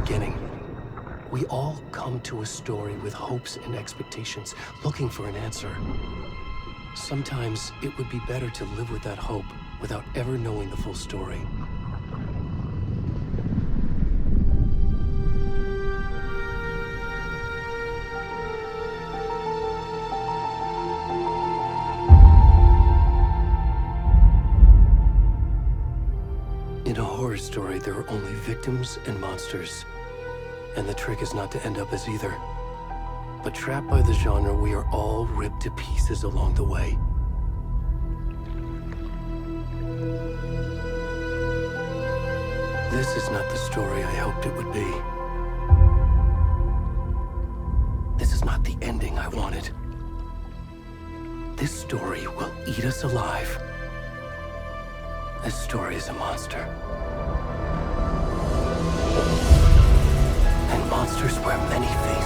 beginning. We all come to a story with hopes and expectations, looking for an answer. Sometimes it would be better to live with that hope without ever knowing the full story. In a horror story, there are only victims and monsters. And the trick is not to end up as either. But trapped by the genre, we are all ripped to pieces along the way. This is not the story I hoped it would be. This is not the ending I wanted. This story will eat us alive. This story is a monster. And monsters wear many faces.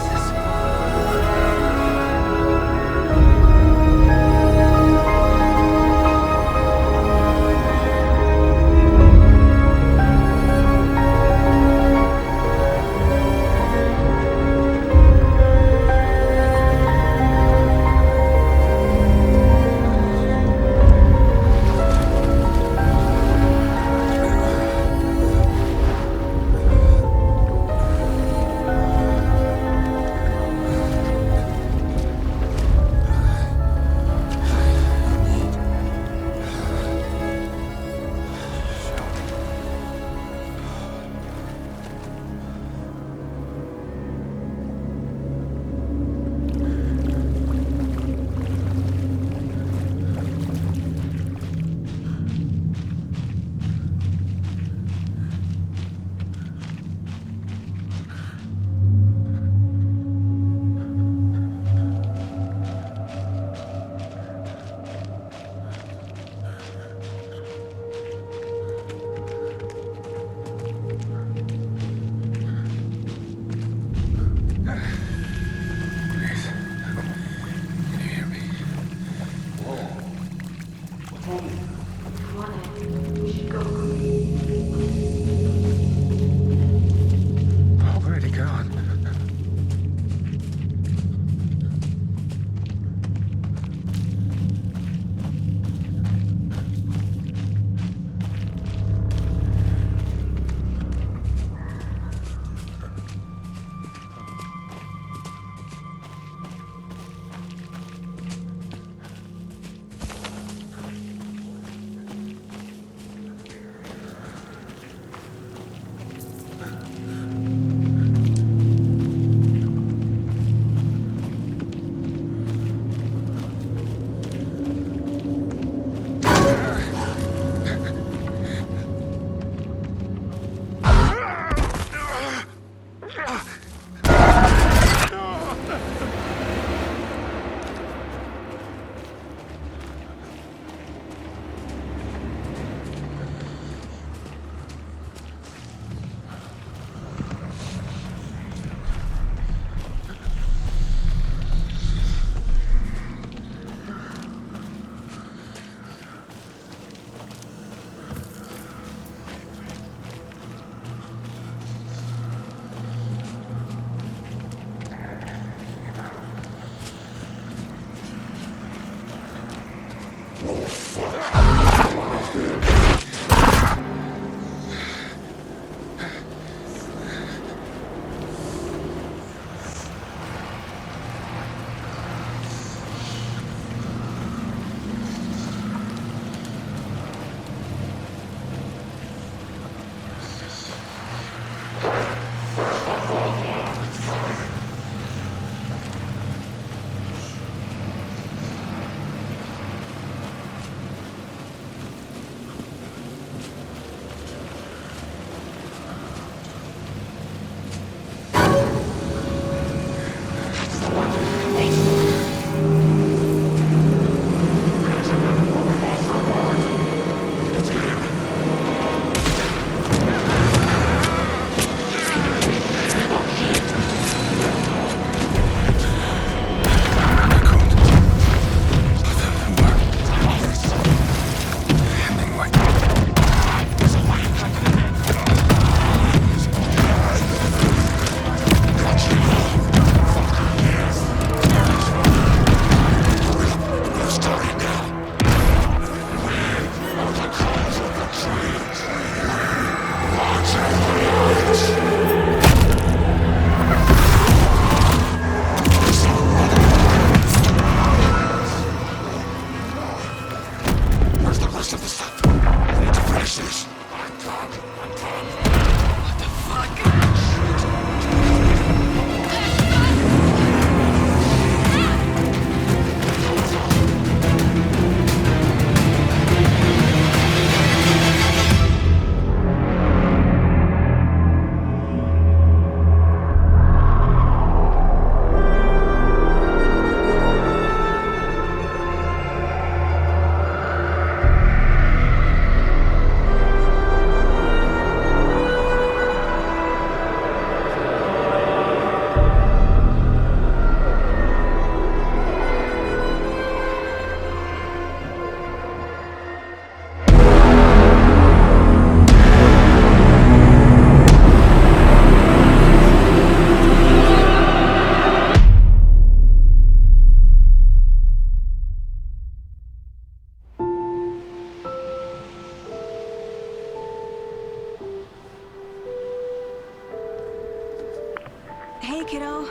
Hey, kiddo.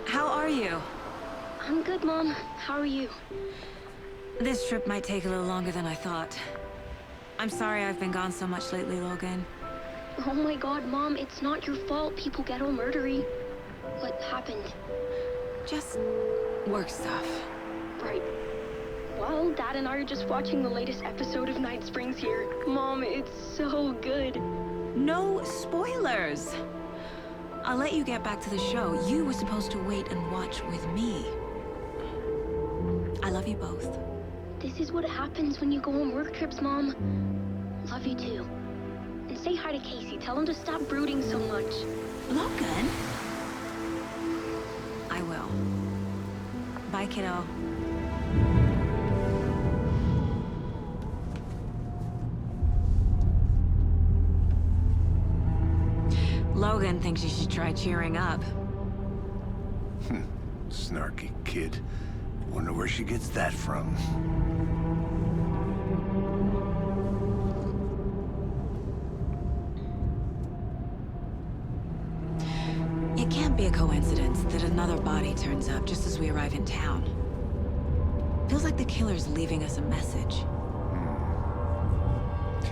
How are you? I'm good, Mom. How are you? This trip might take a little longer than I thought. I'm sorry I've been gone so much lately, Logan. Oh my god, Mom, it's not your fault people get all murdery. What happened? Just work stuff. Right. Well, Dad and I are just watching the latest episode of Night Springs here. Mom, it's so good. No spoilers! I'll let you get back to the show. You were supposed to wait and watch with me. I love you both. This is what happens when you go on work trips, Mom. Love you too. And say hi to Casey. Tell him to stop brooding so much. Logan? I will. Bye, kiddo. Logan thinks you should try cheering up. Snarky kid. Wonder where she gets that from. It can't be a coincidence that another body turns up just as we arrive in town. Feels like the killer's leaving us a message.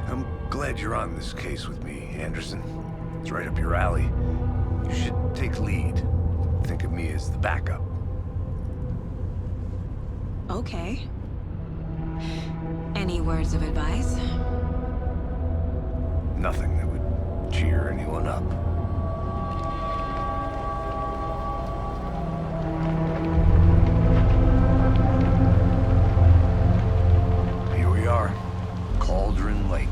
I'm glad you're on this case with me, Anderson. It's right up your alley. You should take lead. Think of me as the backup. Okay. Any words of advice? Nothing that would cheer anyone up. Here we are. Cauldron Lake.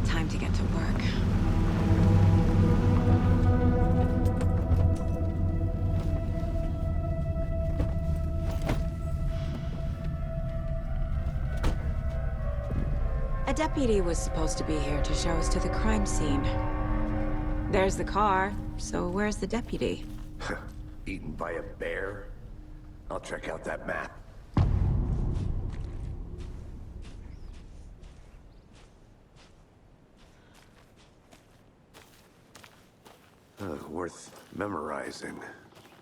Time to get to work. A deputy was supposed to be here to show us to the crime scene. There's the car, so where's the deputy? Eaten by a bear? I'll check out that map. Worth memorizing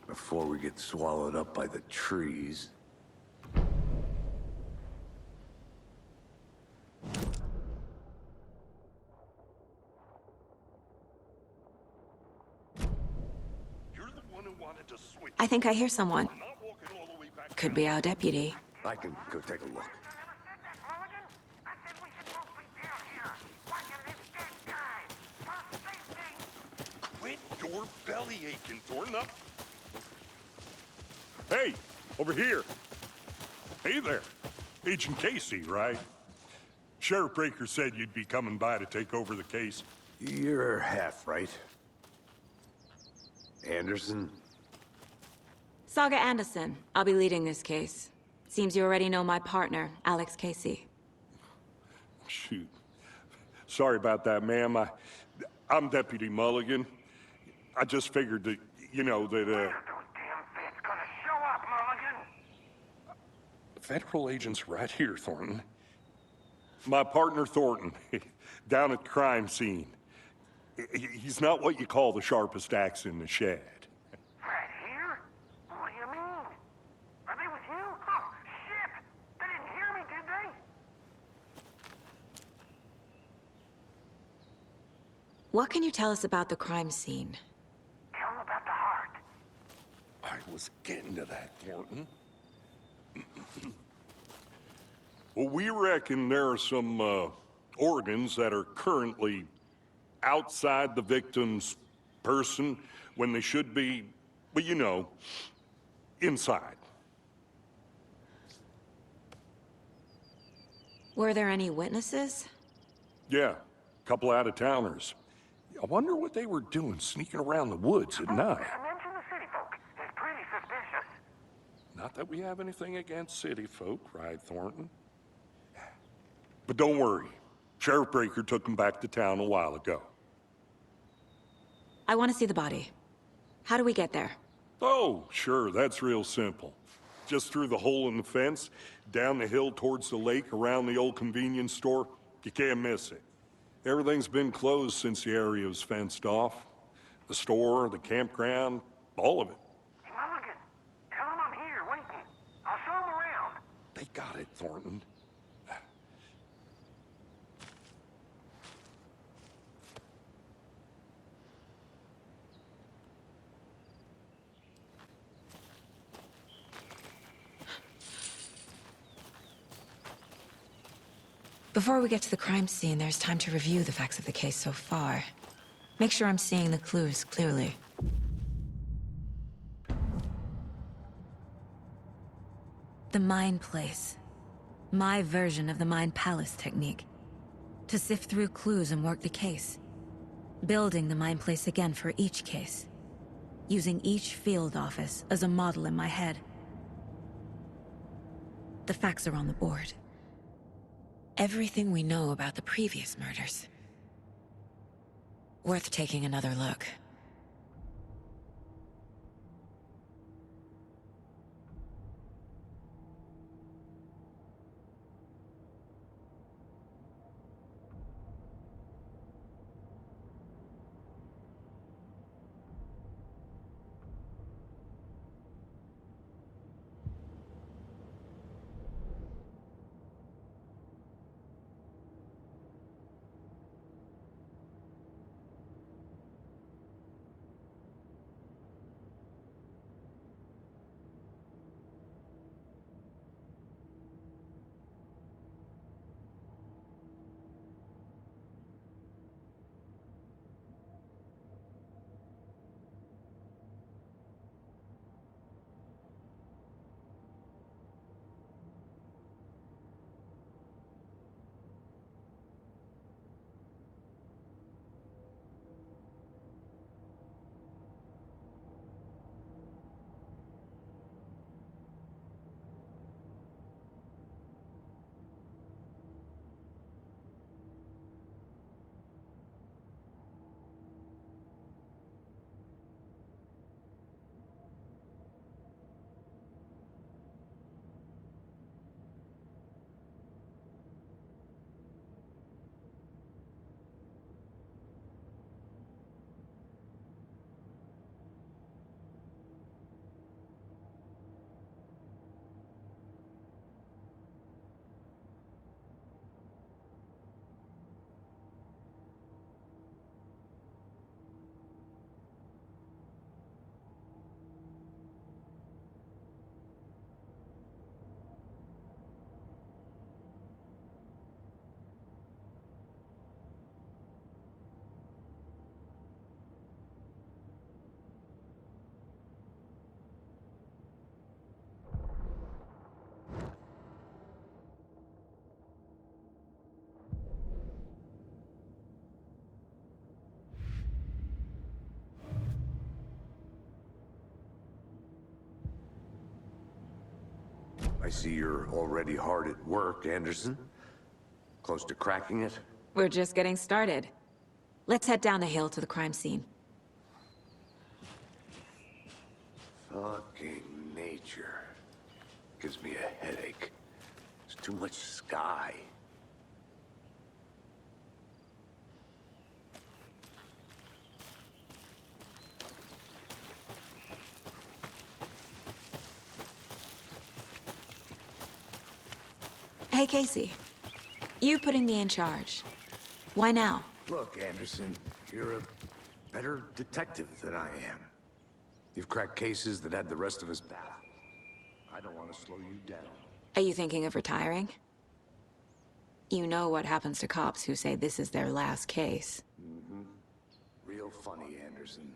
before we get swallowed up by the trees. I think I hear someone. Could be our deputy. I can go take a look. Quit your belly aching, Thornton. Up. Hey, over here. Hey there. Agent Casey, right? Sheriff Breaker said you'd be coming by to take over the case. You're half right. Anderson? Saga Anderson. I'll be leading this case. Seems you already know my partner, Alex Casey. Shoot. Sorry about that, ma'am. I'm Deputy Mulligan. I just figured that, you know, that, Those damn feds gonna show up, Mulligan! federal agent's right here, Thornton. My partner, Thornton, down at the crime scene. He's not what you call the sharpest axe in the shed. Right here? What do you mean? Are they with you? Oh, shit! They didn't hear me, did they? What can you tell us about the crime scene? Tell them about the heart. I was getting to that, Thornton. Well, we reckon there are some organs that are currently outside the victim's person when they should be, well, you know, inside. Were there any witnesses? Yeah, a couple out-of-towners. I wonder what they were doing sneaking around the woods at night. Mention the city folk. It's pretty suspicious. Not that we have anything against city folk, right, Thornton? But don't worry. Sheriff Breaker took them back to town a while ago. I want to see the body. How do we get there? Oh, sure, that's real simple. Just through the hole in the fence, down the hill towards the lake, around the old convenience store. You can't miss it. Everything's been closed since the area was fenced off. The store, the campground, all of it. Hey, Mulligan, tell him I'm here waiting. I'll show him around. They got it, Thornton. Before we get to the crime scene, there's time to review the facts of the case so far. Make sure I'm seeing the clues clearly. The Mind Place. My version of the Mind Palace technique. To sift through clues and work the case. Building the Mind Place again for each case. Using each field office as a model in my head. The facts are on the board. Everything we know about the previous murders. Worth taking another look. I see you're already hard at work, Anderson. Close to cracking it? We're just getting started. Let's head down the hill to the crime scene. Fucking nature. Gives me a headache. There's too much sky. Hey, Casey. You putting me in charge. Why now? Look, Anderson, you're a better detective than I am. You've cracked cases that had the rest of us baffled. I don't want to slow you down. Are you thinking of retiring? You know what happens to cops who say this is their last case. Mm-hmm. Real funny, Anderson.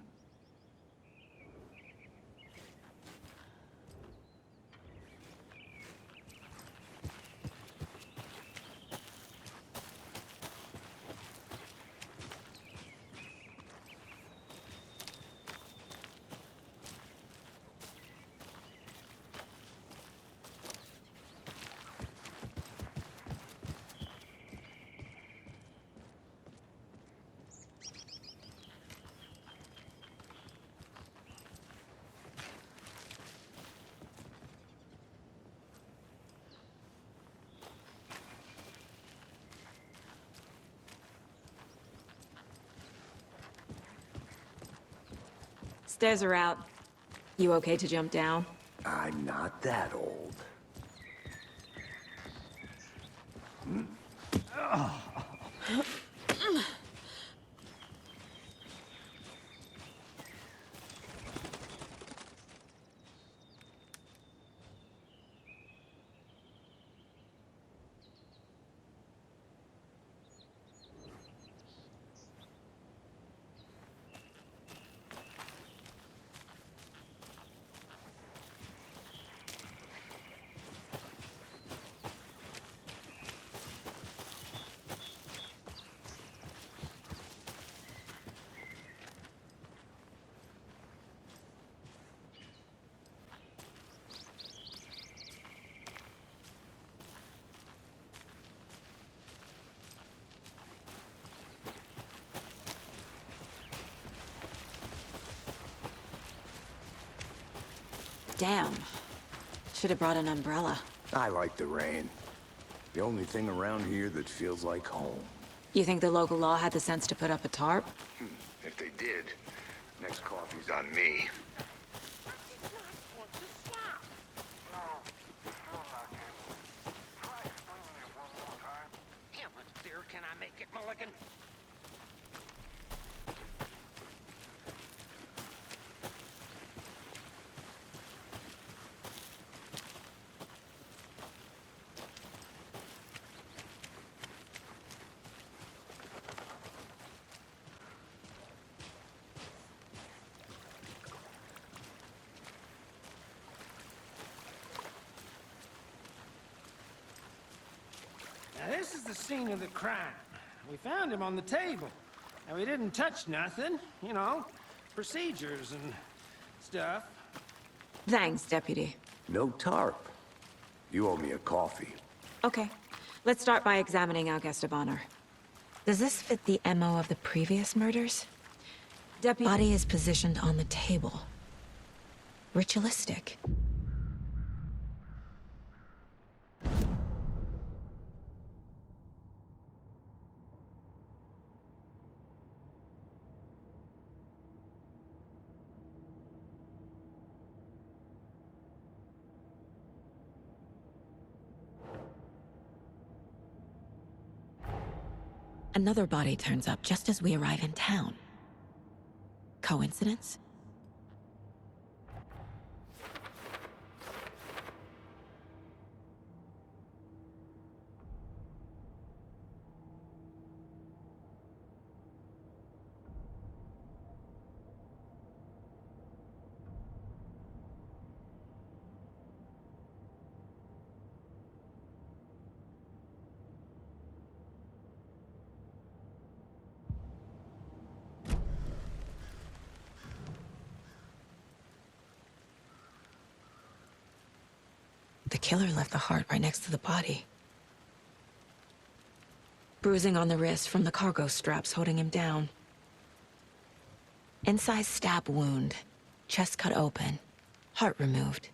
Stairs are out. You okay to jump down? I'm not that old. Damn. Should have brought an umbrella. I like the rain. The only thing around here that feels like home. You think the local law had the sense to put up a tarp? If they did, next coffee's on me. How much clearer can I make it, Mulligan? Now, this is the scene of the crime. We found him on the table. And we didn't touch nothing, you know, procedures and stuff. Thanks, Deputy. No tarp. You owe me a coffee. Okay. Let's start by examining our guest of honor. Does this fit the MO of the previous murders? Deputy body is positioned on the table. Ritualistic. Another body turns up just as we arrive in town. Coincidence? The killer left the heart right next to the body. Bruising on the wrist from the cargo straps holding him down. Incised stab wound. Chest cut open. Heart removed.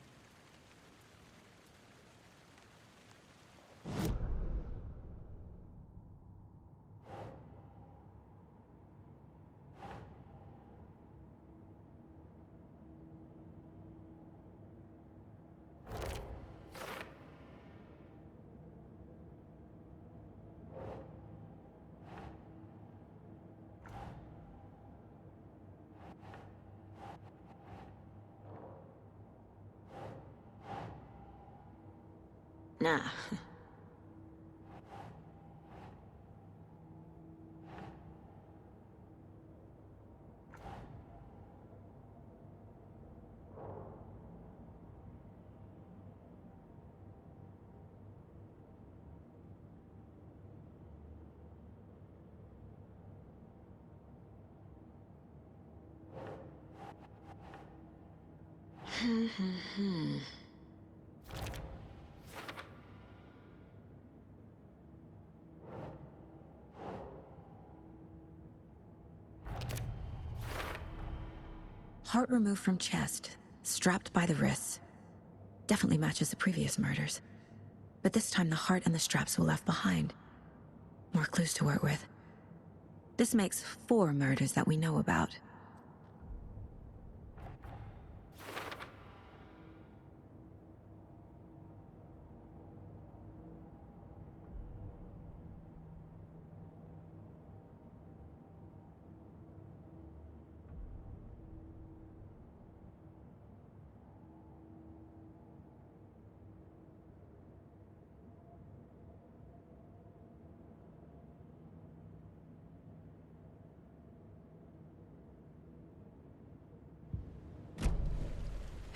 Nah. Heart removed from chest, strapped by the wrists. Definitely matches the previous murders. But this time the heart and the straps were left behind. More clues to work with. This makes 4 murders that we know about.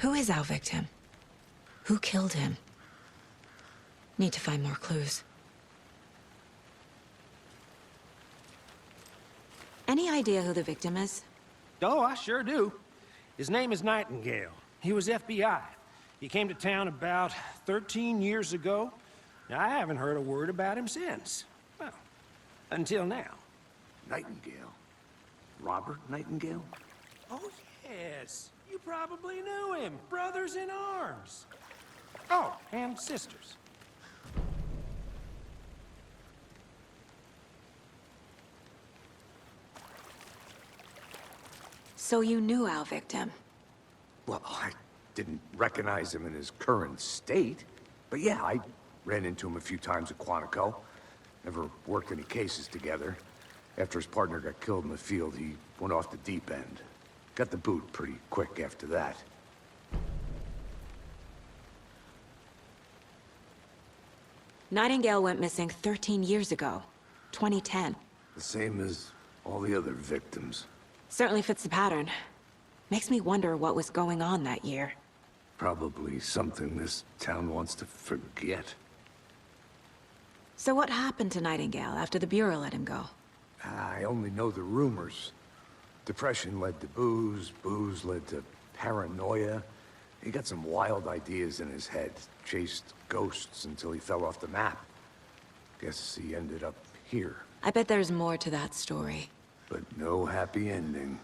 Who is our victim? Who killed him? Need to find more clues. Any idea who the victim is? Oh, I sure do. His name is Nightingale. He was FBI. He came to town about 13 years ago. Now, I haven't heard a word about him since. Well, until now. Nightingale? Robert Nightingale? Oh, yes. You probably knew him. Brothers in arms. Oh, and sisters. So you knew our victim? Well, I didn't recognize him in his current state. But yeah, I ran into him a few times at Quantico. Never worked any cases together. After his partner got killed in the field, he went off the deep end. Got the boot pretty quick after that. Nightingale went missing 13 years ago. 2010. The same as all the other victims. Certainly fits the pattern. Makes me wonder what was going on that year. Probably something this town wants to forget. So what happened to Nightingale after the Bureau let him go? I only know the rumors. Depression led to booze, booze led to paranoia. He got some wild ideas in his head, chased ghosts until he fell off the map. Guess he ended up here, I bet there's more to that story. but no happy ending.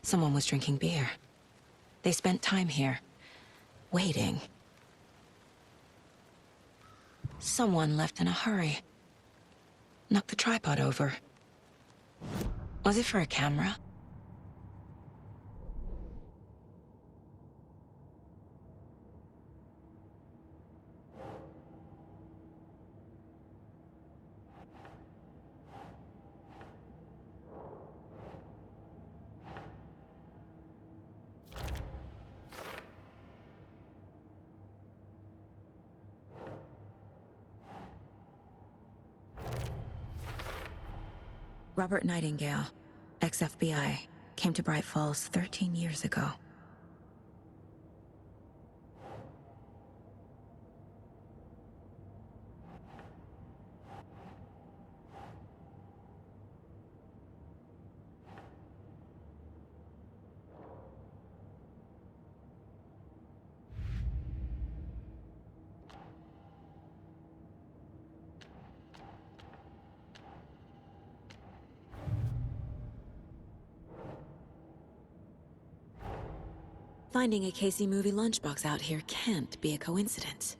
Someone was drinking beer. They spent time here, waiting. Someone left in a hurry. Knocked the tripod over. Was it for a camera? Robert Nightingale, ex-FBI, came to Bright Falls 13 years ago. Finding a Casey movie lunchbox out here can't be a coincidence.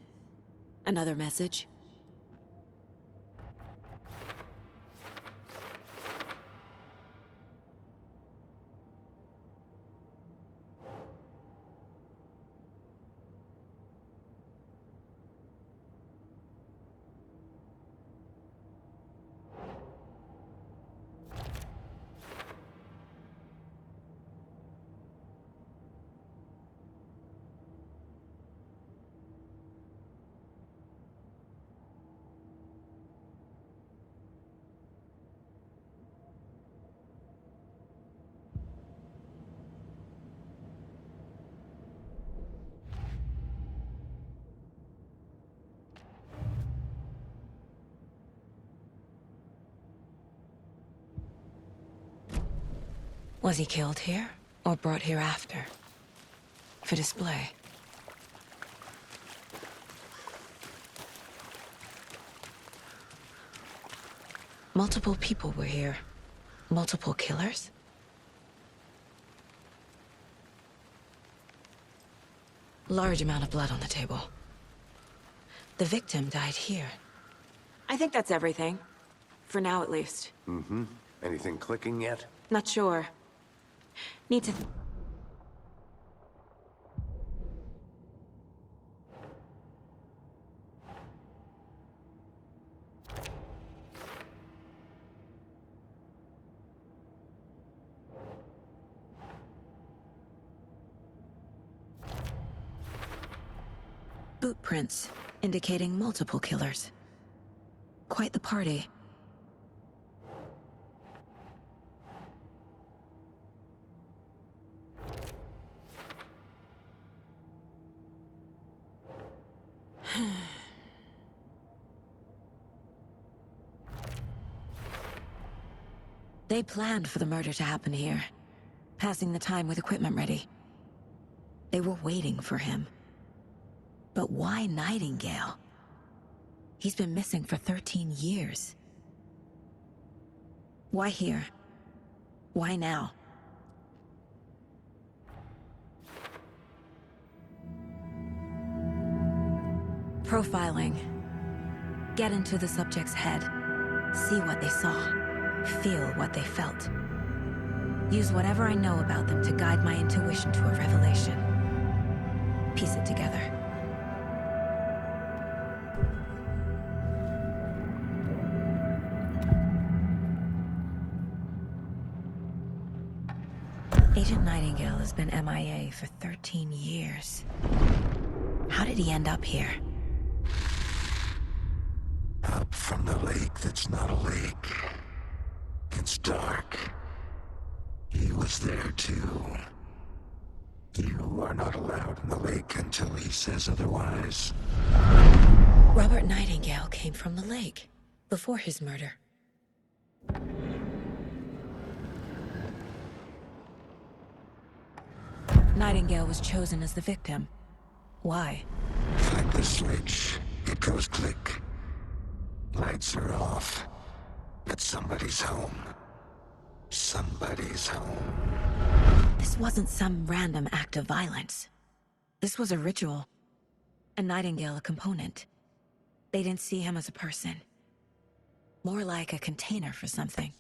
Another message? Was he killed here, or brought here after? For display. Multiple people were here. Multiple killers? Large amount of blood on the table. The victim died here. I think that's everything. For now, at least. Mm-hmm. Anything clicking yet? Not sure. Need to... Boot prints indicating multiple killers. Quite the party. They planned for the murder to happen here, passing the time with equipment ready. They were waiting for him. But why Nightingale? He's been missing for 13 years. Why here? Why now? Profiling. Get into the subject's head. See what they saw. Feel what they felt. Use whatever I know about them to guide my intuition to a revelation. Piece it together. Agent Nightingale has been MIA for 13 years. How did he end up here? Up from the lake that's not a lake. It's dark. He was there too. You are not allowed in the lake until he says otherwise. Robert Nightingale came from the lake, before his murder. Nightingale was chosen as the victim. Why? Like the switch, it goes click. Lights are off. But somebody's home. Somebody's home. This wasn't some random act of violence. This was a ritual. And Nightingale a component. They didn't see him as a person. More like a container for something.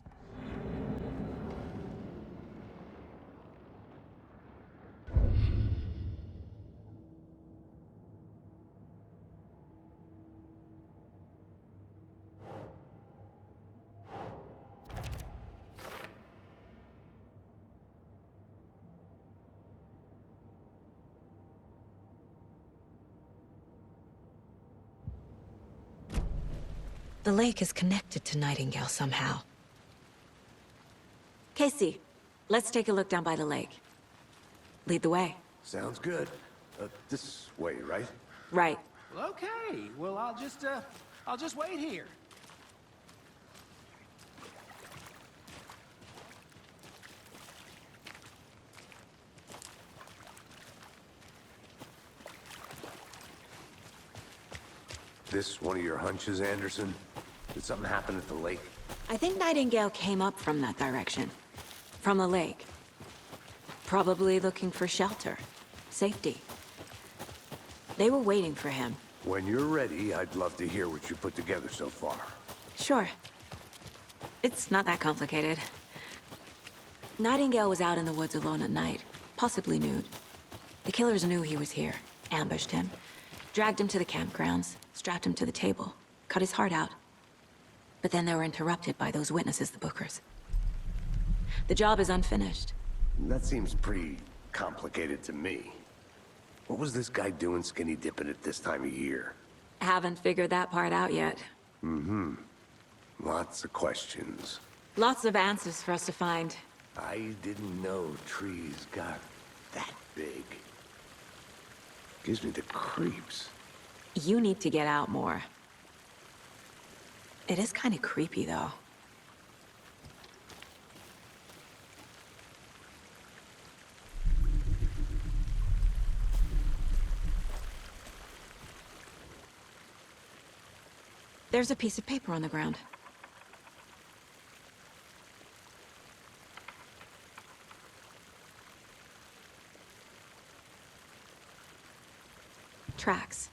The lake is connected to Nightingale somehow. Casey, let's take a look down by the lake. Lead the way. Sounds good. This way, right? Right. Well, okay. Well, I'll just wait here. This one of your hunches, Anderson? Did something happen at the lake? I think Nightingale came up from that direction. From the lake. Probably looking for shelter. Safety. They were waiting for him. When you're ready, I'd love to hear what you put together so far. Sure. It's not that complicated. Nightingale was out in the woods alone at night, possibly nude. The killers knew he was here, ambushed him, dragged him to the campgrounds, strapped him to the table, cut his heart out. But then they were interrupted by those witnesses, the Bookers. The job is unfinished. That seems pretty complicated to me. What was this guy doing skinny dipping at this time of year? Haven't figured that part out yet. Mm-hmm. Lots of questions. Lots of answers for us to find. I didn't know trees got that big. Gives me the creeps. You need to get out more. It is kind of creepy, though. There's a piece of paper on the ground. Tracks.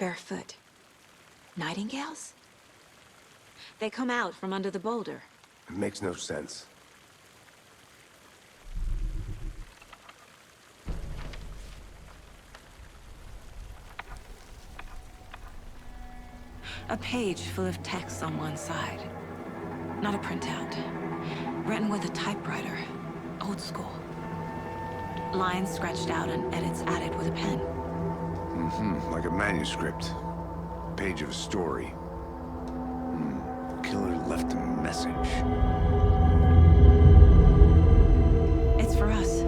Barefoot. Nightingales? They come out from under the boulder. It makes no sense. A page full of text on one side. Not a printout. Written with a typewriter. Old school. Lines scratched out and edits added with a pen. Mm-hmm, like a manuscript. page of a story. Killer left a message. It's for us.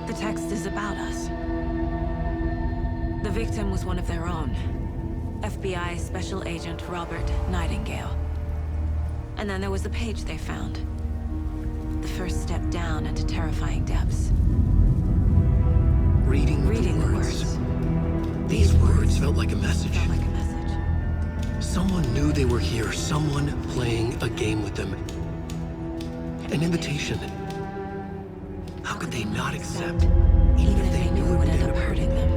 The text is about us. The victim was one of their own. FBI Special Agent Robert Nightingale. And then there was the page they found. The first step down into terrifying depths. Reading the the words. These words felt like a message. Felt like a message. Someone knew they were here, someone playing a game with them. An invitation. How could they not accept, Even if they knew it would end up hurting them.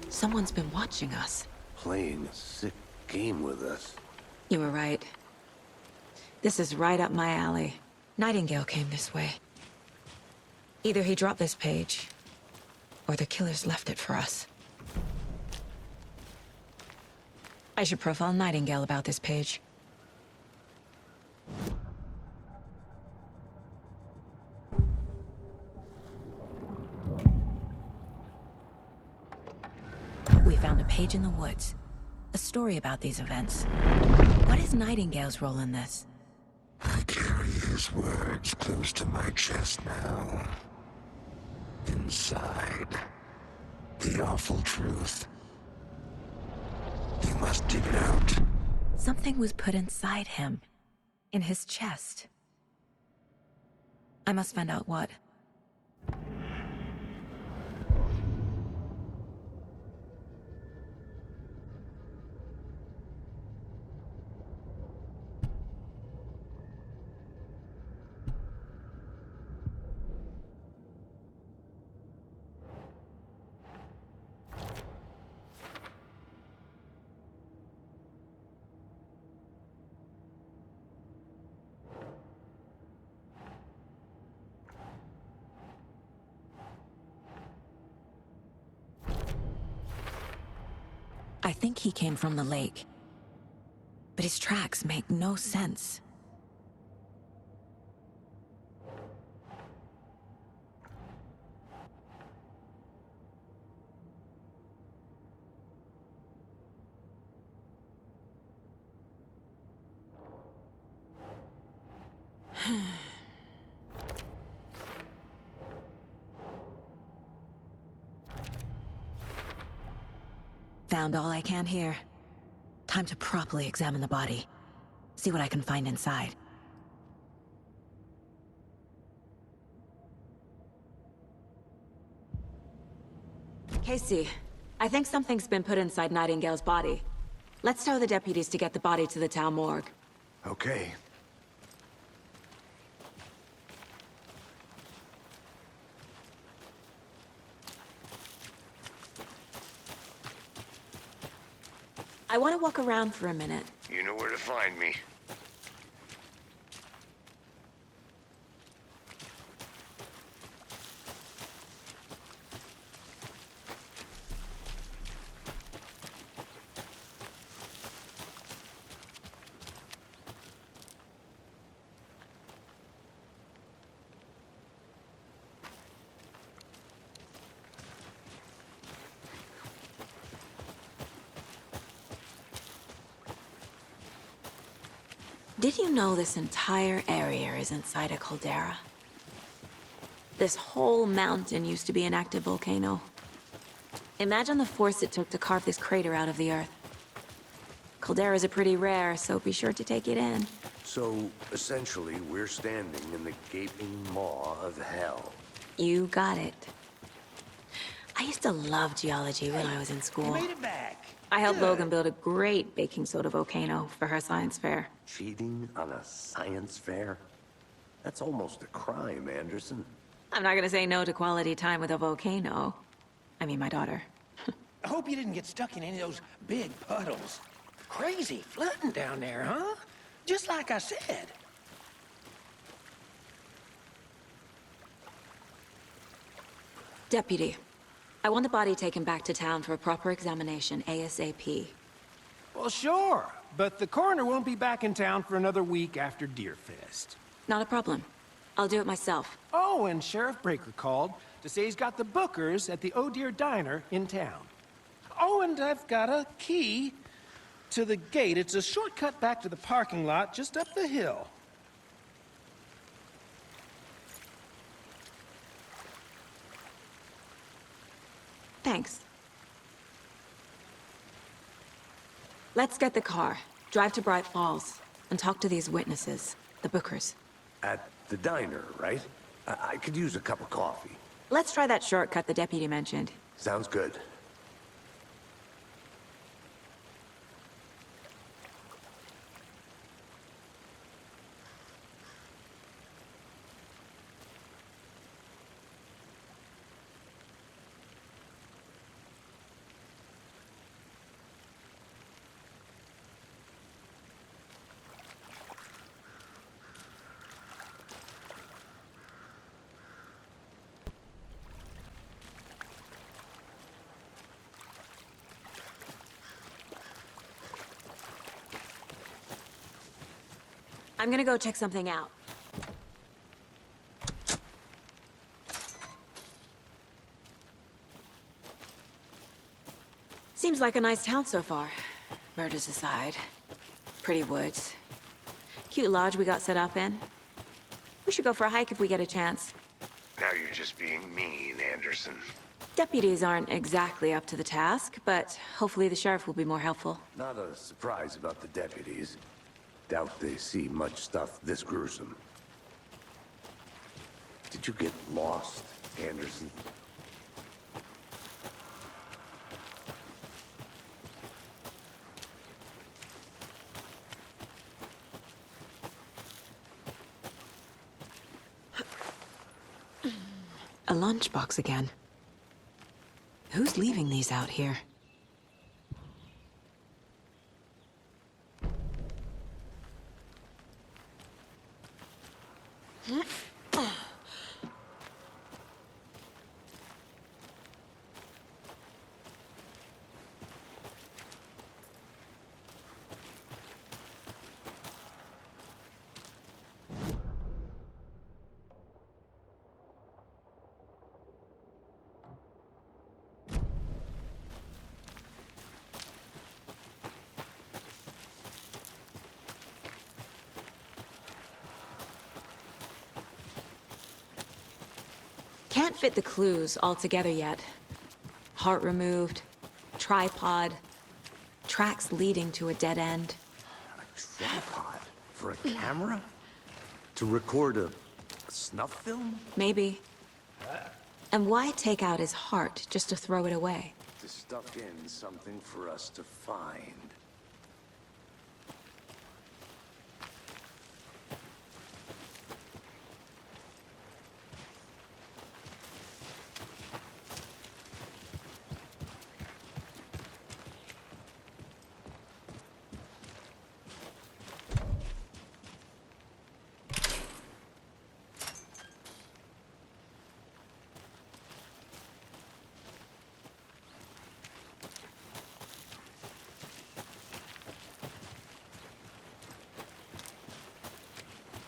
Someone's been watching us. Playing a sick game with us. You were right. This is right up my alley. Nightingale came this way. Either he dropped this page, or the killers left it for us. I should profile Nightingale about this page. We found a page in the woods. A story about these events. What is Nightingale's role in this? I carry his words close to my chest now. Inside, the awful truth. You must dig it out. Something was put inside him. In his chest. I must find out what. I think he came from the lake. But his tracks make no sense. Found all I can here. Time to properly examine the body. See what I can find inside. Casey, I think something's been put inside Nightingale's body. Let's tell the deputies to get the body to the town morgue. Okay. I want to walk around for a minute. You know where to find me. Did you know this entire area is inside a caldera? This whole mountain used to be an active volcano. Imagine the force it took to carve this crater out of the earth. Calderas are pretty rare, so be sure to take it in. So, essentially, we're standing in the gaping maw of hell. You got it. I used to love geology when I was in school. You made it back. I helped Good. Logan build a great baking soda volcano for her science fair. Cheating on a science fair? That's almost a crime, Anderson. I'm not gonna say no to quality time with a volcano. I mean, my daughter. I hope you didn't get stuck in any of those big puddles. Crazy flooding down there, huh? Just like I said. Deputy, I want the body taken back to town for a proper examination ASAP. Well, sure. But the coroner won't be back in town for another week after Deerfest. Not a problem. I'll do it myself. Oh, and Sheriff Breaker called to say he's got the Bookers at the Oh Dear Diner in town. Oh, and I've got a key to the gate. It's a shortcut back to the parking lot just up the hill. Thanks. Let's get the car, drive to Bright Falls, and talk to these witnesses, the Bookers. At the diner, right? I could use a cup of coffee. Let's try that shortcut the deputy mentioned. Sounds good. I'm gonna go check something out. Seems like a nice town so far. Murders aside. Pretty woods. Cute lodge we got set up in. We should go for a hike if we get a chance. Now you're just being mean, Anderson. Deputies aren't exactly up to the task, but hopefully the sheriff will be more helpful. Not a surprise about the deputies. Doubt they see much stuff this gruesome. Did you get lost, Anderson? A lunchbox again. Who's leaving these out here? Can't fit the clues all together yet. Heart removed, tripod, tracks leading to a dead end. A tripod? For a camera? To record a snuff film? Maybe. And why take out his heart just to throw it away? To stuff in something for us to find.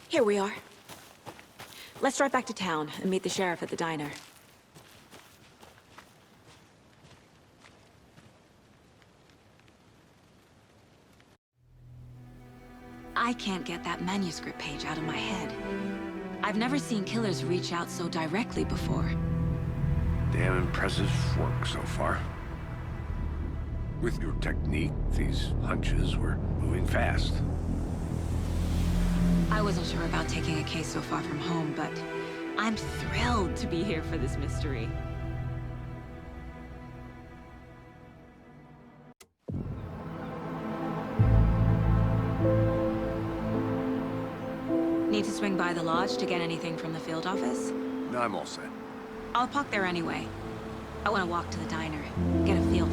Here we are. Let's drive back to town and meet the sheriff at the diner. I can't get that manuscript page out of my head. I've never seen killers reach out so directly before. Damn impressive work so far. With your technique, these hunches were moving fast. I wasn't sure about taking a case so far from home, but I'm thrilled to be here for this mystery. Need to swing by the lodge to get anything from the field office? No, I'm all set. I'll park there anyway. I want to walk to the diner, get a feel